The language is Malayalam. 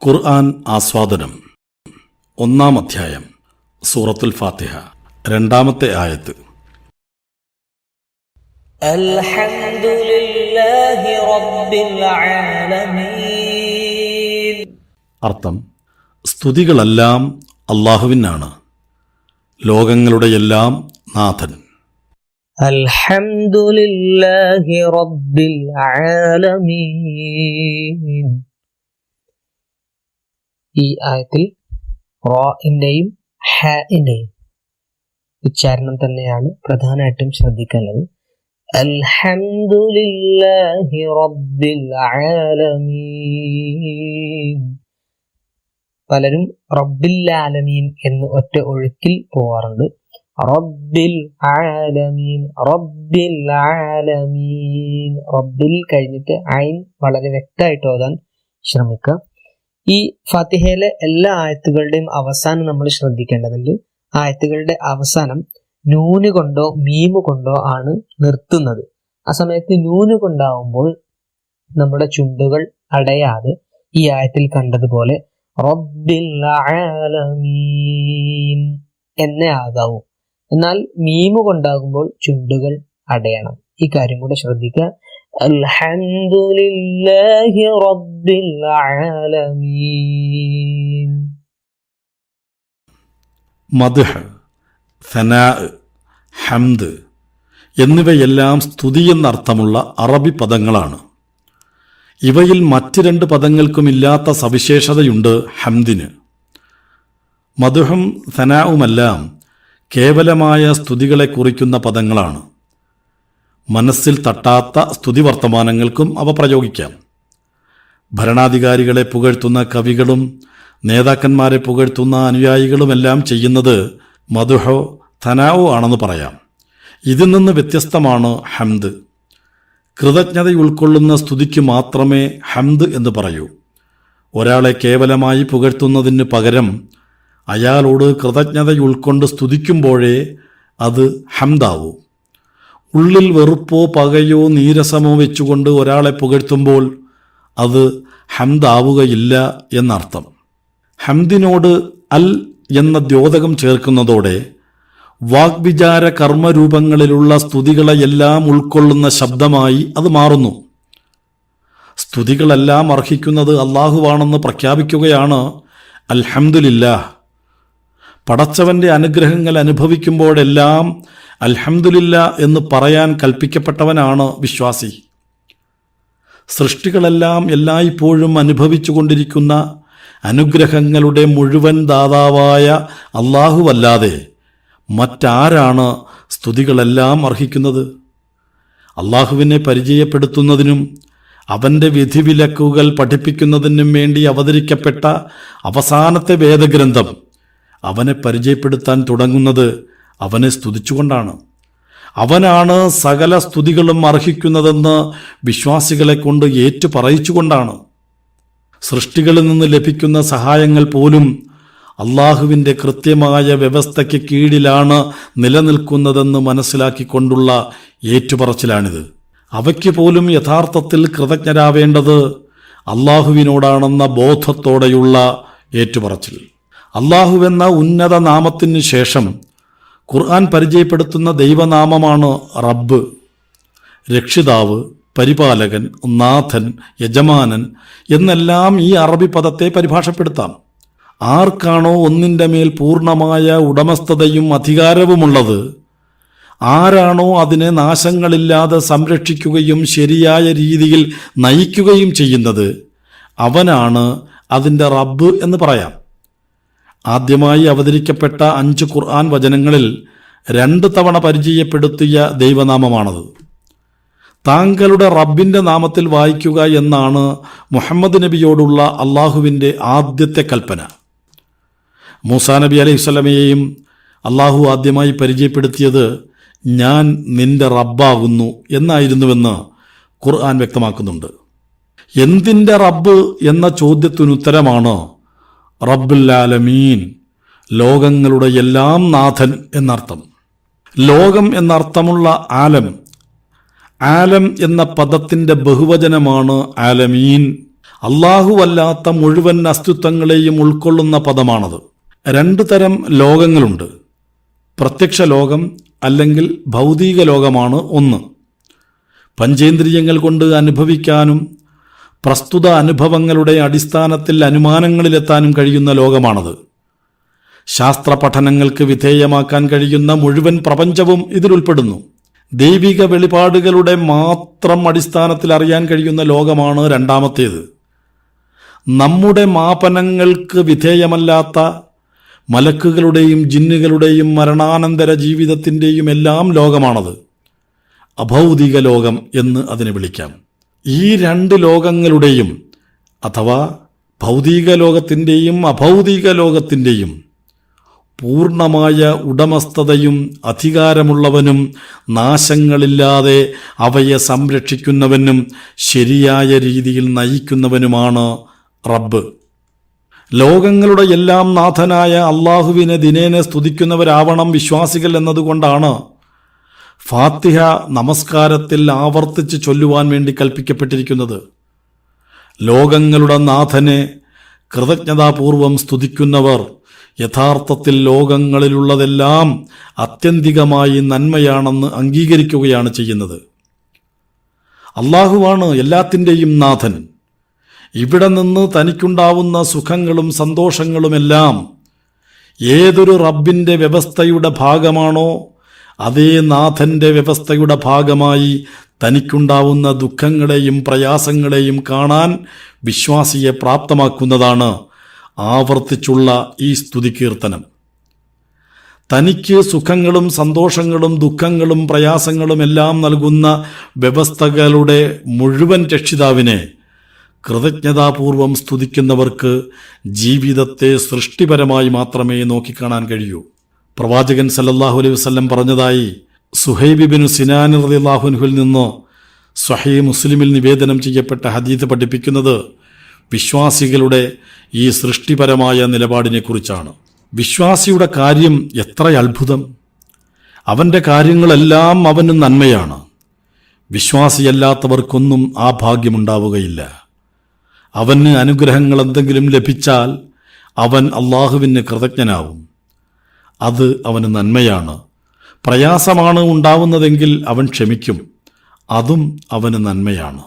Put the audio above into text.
ഖുർആൻ ആസ്വാദനം. 1-ാം അധ്യായം, സൂറത്തുൽ ഫാത്തിഹ. 2-ാമത്തെ ആയത്ത്. അൽഹംദുലില്ലാഹി റബ്ബിൽ ആലമീൻ. അർത്ഥം: സ്തുതികളെല്ലാം അല്ലാഹുവിനാണ്, ലോകങ്ങളുടെ എല്ലാം നാഥൻ. അൽഹംദുലില്ലാഹി റബ്ബിൽ ആലമീൻ. ഈ ആയത്തിൽ റാഇന്റെയും ഹാഇന്റെയും ഉച്ചാരണം തന്നെയാണ് പ്രധാനമായിട്ടും ശ്രദ്ധിക്കേണ്ടത്. അൽഹംദുലില്ലാഹി റബ്ബിൽ ആലമീൻ. പലരും റബ്ബിൽ ആലമീൻ എന്ന് ഒറ്റ ഒഴുക്കിൽ പോവാറുണ്ട്. റബ്ബിൽ ആലമീൻ, റബ്ബിൽ ആലമീൻ. റബ്ബിൽ കഴിഞ്ഞിട്ട് ഐൻ വളരെ വ്യക്തമായിട്ട് ഓതാൻ ശ്രമിക്കുക. ഈ ഫാത്തിഹയിലെ എല്ലാ ആയത്തുകളുടെയും അവസാനം നമ്മൾ ശ്രദ്ധിക്കേണ്ടതുണ്ട്. ആയത്തുകളുടെ അവസാനം നൂന് കൊണ്ടോ മീമ് കൊണ്ടോ ആണ് നിർത്തുന്നത്. ആ സമയത്ത് നൂന് കൊണ്ടാവുമ്പോൾ നമ്മുടെ ചുണ്ടുകൾ അടയാതെ ഈ ആയത്തിൽ കണ്ടതുപോലെ റബ്ബിൽ ആലമീൻ എന്നേ ആകാവൂ. എന്നാൽ മീമ് കൊണ്ടാകുമ്പോൾ ചുണ്ടുകൾ അടയണം. ഈ കാര്യം കൂടെ ശ്രദ്ധിക്കുക. അൽഹംദുലില്ലാഹി റബ്ബിൽ ആലമീൻ. മദ്ഹ്, സനാ, ഹംദ് എന്നിവയെല്ലാം സ്തുതി എന്നർത്ഥമുള്ള അറബി പദങ്ങളാണ്. ഇവയിൽ മറ്റ് 2 പദങ്ങൾക്കുമില്ലാത്ത സവിശേഷതയുണ്ട് ഹംദിന്. മദ്ഹും സനാവുമെല്ലാം കേവലമായ സ്തുതികളെ കുറിക്കുന്ന പദങ്ങളാണ്. മനസ്സിൽ തട്ടാത്ത സ്തുതി വർത്തമാനങ്ങൾക്കും അവ പ്രയോഗിക്കാം. ഭരണാധികാരികളെ പുകഴ്ത്തുന്ന കവികളും നേതാക്കന്മാരെ പുകഴ്ത്തുന്ന അനുയായികളുമെല്ലാം ചെയ്യുന്നത് മദ്ഹോ സനാവോ ആണെന്ന് പറയാം. ഇതിൽ നിന്ന് വ്യത്യസ്തമാണ് ഹംദ്. കൃതജ്ഞത ഉൾക്കൊള്ളുന്ന സ്തുതിക്ക് മാത്രമേ ഹംദ് എന്ന് പറയൂ. ഒരാളെ കേവലമായി പുകഴ്ത്തുന്നതിന് പകരം അയാളോട് കൃതജ്ഞത ഉൾക്കൊണ്ട് സ്തുതിക്കുമ്പോഴേ അത് ഹംദാവൂ. ഉള്ളിൽ വെറുപ്പോ പകയോ നീരസമോ വെച്ചുകൊണ്ട് ഒരാളെ പുകഴ്ത്തുമ്പോൾ അത് ഹംദാവുകയില്ല എന്നർത്ഥം. ഹംദിനോട് അൽ എന്ന ദ്യോതകം ചേർക്കുന്നതോടെ വാഗ്വിചാര കർമ്മരൂപങ്ങളിലുള്ള സ്തുതികളെയെല്ലാം ഉൾക്കൊള്ളുന്ന ശബ്ദമായി അത് മാറുന്നു. സ്തുതികളെല്ലാം അർഹിക്കുന്നത് അല്ലാഹുവാണെന്ന് പ്രഖ്യാപിക്കുകയാണ് അൽഹംദുലില്ലാഹ്. പടച്ചവന്റെ അനുഗ്രഹങ്ങൾ അനുഭവിക്കുമ്പോഴെല്ലാം അൽഹംദുലില്ലാ എന്ന് പറയാൻ കൽപ്പിക്കപ്പെട്ടവനാണ് വിശ്വാസി. സൃഷ്ടികളെല്ലാം എല്ലായ്പ്പോഴും അനുഭവിച്ചുകൊണ്ടിരിക്കുന്ന അനുഗ്രഹങ്ങളുടെ മുഴുവൻ ദാതാവായ അല്ലാഹുവല്ലാതെ മറ്റാരാണ് സ്തുതികളെല്ലാം അർഹിക്കുന്നത്? അല്ലാഹുവിനെ പരിചയപ്പെടുത്തുന്നതിനും അവൻ്റെ വിധിവിലക്കുകൾ പഠിപ്പിക്കുന്നതിനും വേണ്ടി അവതരിക്കപ്പെട്ട അവസാനത്തെ വേദഗ്രന്ഥം അവനെ പരിചയപ്പെടുത്താൻ തുടങ്ങുന്നത് അവനെ സ്തുതിച്ചുകൊണ്ടാണ്. അവനാണ് സകല സ്തുതികളും അർഹിക്കുന്നതെന്ന് വിശ്വാസികളെ കൊണ്ട് ഏറ്റു പറയിച്ചുകൊണ്ടാണ്. സൃഷ്ടികളിൽ നിന്ന് ലഭിക്കുന്ന സഹായങ്ങൾ പോലും അള്ളാഹുവിൻ്റെ കൃത്യമായ വ്യവസ്ഥയ്ക്ക് കീഴിലാണ് നിലനിൽക്കുന്നതെന്ന് മനസ്സിലാക്കിക്കൊണ്ടുള്ള ഏറ്റുപറച്ചിലാണിത്. അവയ്ക്ക് പോലും യഥാർത്ഥത്തിൽ കൃതജ്ഞരാവേണ്ടത് അള്ളാഹുവിനോടാണെന്ന ബോധത്തോടെയുള്ള ഏറ്റുപറച്ചിൽ. അള്ളാഹുവെന്ന ഉന്നത നാമത്തിന് ശേഷം ഖുർആൻ പരിചയപ്പെടുത്തുന്ന ദൈവനാമമാണ് റബ്ബ്. രക്ഷിതാവ്, പരിപാലകൻ, നാഥൻ, യജമാനൻ എന്നെല്ലാം ഈ അറബി പദത്തെ പരിഭാഷപ്പെടുത്താം. ആർക്കാണോ ഒന്നിൻ്റെ മേൽ പൂർണ്ണമായ ഉടമസ്ഥതയും അധികാരവുമുള്ളത്, ആരാണോ അതിനെ നാശങ്ങളില്ലാതെ സംരക്ഷിക്കുകയും ശരിയായ രീതിയിൽ നയിക്കുകയും ചെയ്യുന്നത്, അവനാണ് അതിൻ്റെ റബ്ബ് എന്ന് പറയാം. ആദ്യമായി അവതരിക്കപ്പെട്ട 5 ഖുർആൻ വചനങ്ങളിൽ 2 തവണ പരിചയപ്പെടുത്തിയ ദൈവനാമമാണത്. താങ്കളുടെ റബ്ബിൻ്റെ നാമത്തിൽ വായിക്കുക എന്നാണ് മുഹമ്മദ് നബിയോടുള്ള അള്ളാഹുവിൻ്റെ ആദ്യത്തെ കൽപ്പന. മൂസാ നബി അലൈഹിസ്സലാമയെയും അള്ളാഹു ആദ്യമായി പരിചയപ്പെടുത്തിയത് ഞാൻ നിന്റെ റബ്ബാകുന്നു എന്നായിരുന്നുവെന്ന് ഖുർആൻ വ്യക്തമാക്കുന്നുണ്ട്. എന്തിൻ്റെ റബ്ബ് എന്ന ചോദ്യത്തിനുത്തരമാണ് റബ്ബുൽ ആലമീൻ, ലോകങ്ങളുടെ എല്ലാം നാഥൻ എന്നർത്ഥം. ലോകം എന്നർത്ഥമുള്ള ആലം എന്ന പദത്തിൻ്റെ ബഹുവചനമാണ് ആലമീൻ. അല്ലാഹുവല്ലാത്ത മുഴുവൻ അസ്തിത്വങ്ങളെയും ഉൾക്കൊള്ളുന്ന പദമാണത്. 2 തരം ലോകങ്ങളുണ്ട്. പ്രത്യക്ഷ ലോകം അല്ലെങ്കിൽ ഭൗതിക ലോകമാണ് ഒന്ന്. പഞ്ചേന്ദ്രിയങ്ങൾ കൊണ്ട് അനുഭവിക്കാനും പ്രസ്തുത അനുഭവങ്ങളുടെ അടിസ്ഥാനത്തിൽ അനുമാനങ്ങളിലെത്താനും കഴിയുന്ന ലോകമാണത്. ശാസ്ത്ര പഠനങ്ങൾക്ക് വിധേയമാക്കാൻ കഴിയുന്ന മുഴുവൻ പ്രപഞ്ചവും ഇതിലുൾപ്പെടുന്നു. ദൈവിക വെളിപാടുകളുടെ മാത്രം അടിസ്ഥാനത്തിൽ അറിയാൻ കഴിയുന്ന ലോകമാണ് രണ്ടാമത്തേത്. നമ്മുടെ മാപനങ്ങൾക്ക് വിധേയമല്ലാത്ത മലക്കുകളുടെയും ജിന്നുകളുടെയും മരണാനന്തര ജീവിതത്തിൻ്റെയും എല്ലാം ലോകമാണത്. അഭൗതിക ലോകം എന്ന് അതിനെ വിളിക്കാം. ഈ 2 ലോകങ്ങളുടെയും അഥവാ ഭൗതിക ലോകത്തിൻ്റെയും അഭൗതിക ലോകത്തിൻ്റെയും പൂർണ്ണമായ ഉടമസ്ഥതയും അധികാരമുള്ളവനും നാശങ്ങളില്ലാതെ അവയെ സംരക്ഷിക്കുന്നവനും ശരിയായ രീതിയിൽ നയിക്കുന്നവനുമാണ് റബ്ബ്. ലോകങ്ങളുടെ എല്ലാം നാഥനായ അള്ളാഹുവിനെ ദിനേന സ്തുതിക്കുന്നവരാവണം വിശ്വാസികൾ എന്നതുകൊണ്ടാണ് ഫാത്തിഹ നമസ്കാരത്തിൽ ആവർത്തിച്ച് ചൊല്ലുവാൻ വേണ്ടി കൽപ്പിക്കപ്പെട്ടിരിക്കുന്നത്. ലോകങ്ങളുടെ നാഥനെ കൃതജ്ഞതാപൂർവം സ്തുതിക്കുന്നവർ യഥാർത്ഥത്തിൽ ലോകങ്ങളിലുള്ളതെല്ലാം ആത്യന്തികമായി നന്മയാണെന്ന് അംഗീകരിക്കുകയാണ് ചെയ്യുന്നത്. അള്ളാഹുവാണ് എല്ലാത്തിൻ്റെയും നാഥൻ. ഇവിടെ നിന്ന് തനിക്കുണ്ടാവുന്ന സുഖങ്ങളും സന്തോഷങ്ങളുമെല്ലാം ഏതൊരു റബ്ബിൻ്റെ വ്യവസ്ഥയുടെ ഭാഗമാണോ അതേ നാഥൻ്റെ വ്യവസ്ഥയുടെ ഭാഗമായി തനിക്കുണ്ടാവുന്ന ദുഃഖങ്ങളെയും പ്രയാസങ്ങളെയും കാണാൻ വിശ്വാസിയെ പ്രാപ്തമാക്കുന്നതാണ് ആവർത്തിച്ചുള്ള ഈ സ്തുതികീർത്തനം. തനിക്ക് സുഖങ്ങളും സന്തോഷങ്ങളും ദുഃഖങ്ങളും പ്രയാസങ്ങളും എല്ലാം നൽകുന്ന വ്യവസ്ഥകളുടെ മുഴുവൻ രക്ഷിതാവിനെ കൃതജ്ഞതാപൂർവം സ്തുതിക്കുന്നവർക്ക് ജീവിതത്തെ സൃഷ്ടിപരമായി മാത്രമേ നോക്കിക്കാണാൻ കഴിയൂ. പ്രവാചകൻ സല്ലല്ലാഹു അലൈഹി വസല്ലം പറഞ്ഞതായി സുഹൈബ് ഇബ്നു സിനാൻ റളിയല്ലാഹു അൻഹുവിൽ നിന്ന് സ്വഹീഹ് മുസ്ലിമിൽ നിവേദനം ചെയ്യപ്പെട്ട ഹദീസ് പഠിപ്പിക്കുന്നത് വിശ്വാസികളുടെ ഈ സൃഷ്ടിപരമായ നിലപാടിനെക്കുറിച്ചാണ്. വിശ്വാസിയുടെ കാര്യം എത്ര അത്ഭുതം! അവൻ്റെ കാര്യങ്ങളെല്ലാം അവന് നന്മയാണ്. വിശ്വാസിയല്ലാത്തവർക്കൊന്നും ആ ഭാഗ്യമുണ്ടാവുകയില്ല. അവന് അനുഗ്രഹങ്ങൾ എന്തെങ്കിലും ലഭിച്ചാൽ അവൻ അള്ളാഹുവിന് കൃതജ്ഞനാവും. അത് അവന് നന്മയാണ്. പ്രയാസമാണ് ഉണ്ടാവുന്നതെങ്കിൽ അവൻ ക്ഷമിക്കും. അതും അവന് നന്മയാണ്.